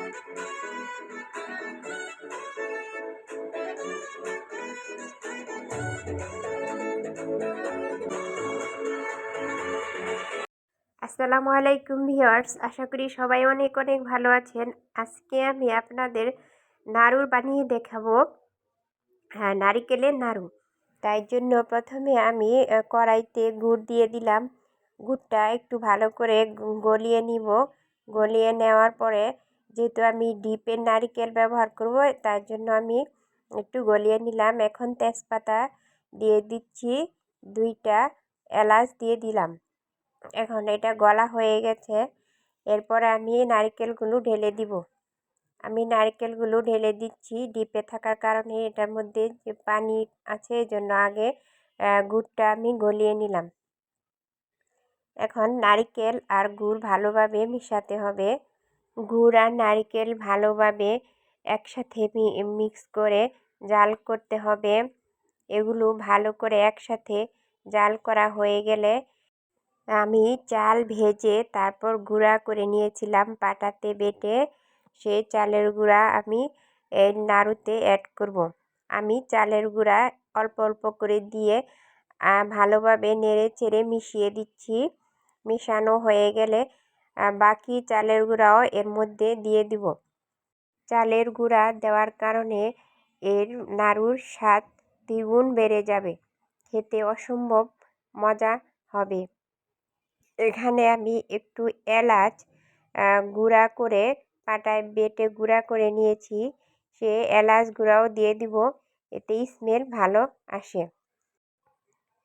আসসালামু আলাইকুম ভিউয়ার্স, আশা করি সবাই অনেক অনেক ভালো আছেন। আজকে আমি আপনাদের নাড়ু বানিয়ে দেখাবো। হ্যাঁ, নারিকেলের নাড়ু। তাই জন্য প্রথমে আমি কড়াইতে গুড় দিয়ে দিলাম। গুড়টা একটু ভালো করে গলিয়ে নিব। গলিয়ে নেওয়ার পরে যেহেতু আমি ডিপের নারিকেল ব্যবহার করব, তার জন্য আমি একটু গলিয়ে নিলাম। এখন তেজপাতা দিয়ে দিচ্ছি, 2টা এলাচ দিয়ে দিলাম। এখন এটা গলা হয়ে গেছে। এরপরে আমি নারকেলগুলো ঢেলে দিব। আমি নারকেলগুলো ঢেলে দিচ্ছি। ডিপে থাকার কারণে এটার মধ্যে যে পানি আছে, এই জন্য আগে গুড়টা আমি গলিয়ে নিলাম। এখন নারকেল আর গুড় ভালোভাবে মিশাতে হবে। গুড় আর নারকেল ভালোভাবে একসাথে মিক্স করে জাল করতে হবে। এগুলো ভালো করে একসাথে জাল করা হয়ে গেলে আমি চাল ভেজে তারপর গুঁড়া করে নিয়েছিলাম পাটাতে বেটে, সেই চালের গুঁড়া আমি এই নাড়ুতে অ্যাড করব। আমি চালের গুঁড়া অল্প অল্প করে দিয়ে ভালোভাবে নেড়ে চেড়ে মিশিয়ে দিচ্ছি। মিশানো হয়ে গেলে বাকি চালের গুঁড়াও এর মধ্যে দিয়ে দিব। চালের গুঁড়া দেওয়ার কারণে এর নাড়ুর স্বাদ দ্বিগুণ বেড়ে যাবে, খেতে অসম্ভব মজা হবে। এখানে আমি একটু এলাচ গুঁড়া করে পাটায় বেটে গুঁড়া করে নিয়েছি, সে এলাচ গুঁড়াও দিয়ে দিব, এতে স্মেল ভালো আসে।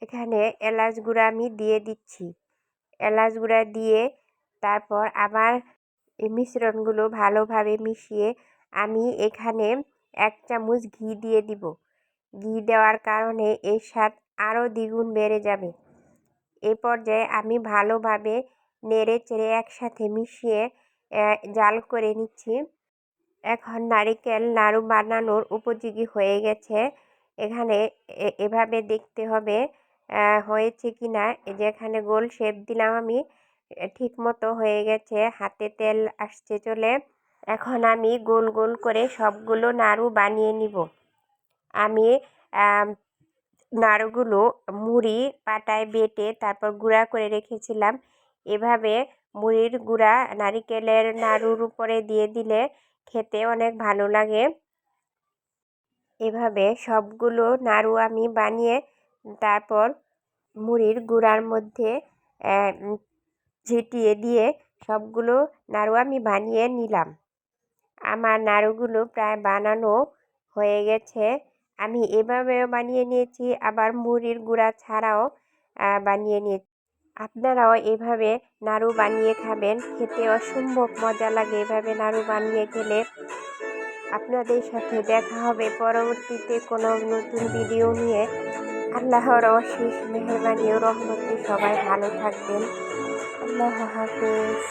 এখানে এলাচ গুঁড়া আমি দিয়ে দিচ্ছি। এলাচ গুঁড়া দিয়ে তারপর আবার এই মিশ্রণগুলো ভালোভাবে মিশিয়ে আমি এখানে 1 চামচ ঘি দিয়ে দিব। ঘি দেওয়ার কারণে এর স্বাদ আরও দ্বিগুণ বেড়ে যাবে। এই পর্যায়ে আমি ভালোভাবে নেড়ে চেড়ে একসাথে মিশিয়ে জাল করে নিচ্ছি। এখন নারিকেল নাড়ু বানানোর উপযোগী হয়ে গেছে। এখানে এভাবে দেখতে হবে হয়েছে কি না। এই যে এখানে গোল শেপ দিলাম আমি, ঠিক মতো হয়ে গেছে, হাতে তেল আসছে চলে। এখন আমি গোল গোল করে সবগুলো নাড়ু বানিয়ে নিব। আমি নাড়ুগুলো মুড়ি পাটায় বেটে তারপর গুঁড়া করে রেখেছিলাম। এভাবে মুড়ির গুঁড়া নারিকেলের নাড়ুর উপরে দিয়ে দিলে খেতে অনেক ভালো লাগে। এভাবে সবগুলো নাড়ু আমি বানিয়ে তারপর মুড়ির গুঁড়ার মধ্যে ছিটিয়ে দিয়ে সবগুলো নাড়ু আমি বানিয়ে নিলাম। আমার নাড়ুগুলো প্রায় বানানো হয়ে গেছে। আমি এভাবেও বানিয়ে নিয়েছি, আবার মুড়ির গুঁড়া ছাড়াও বানিয়ে নিয়েছি। আপনারাও এভাবে নাড়ু বানিয়ে খাবেন, খেতে অসম্ভব মজা লাগে এভাবে নাড়ু বানিয়ে খেলে। আপনাদের সাথে দেখা হবে পরবর্তীতে কোনো নতুন ভিডিও নিয়ে। আল্লাহর অশেষ মেহেরবানি ও রহমতে সবাই ভালো থাকবেন। আল্লাহ হাফেজ।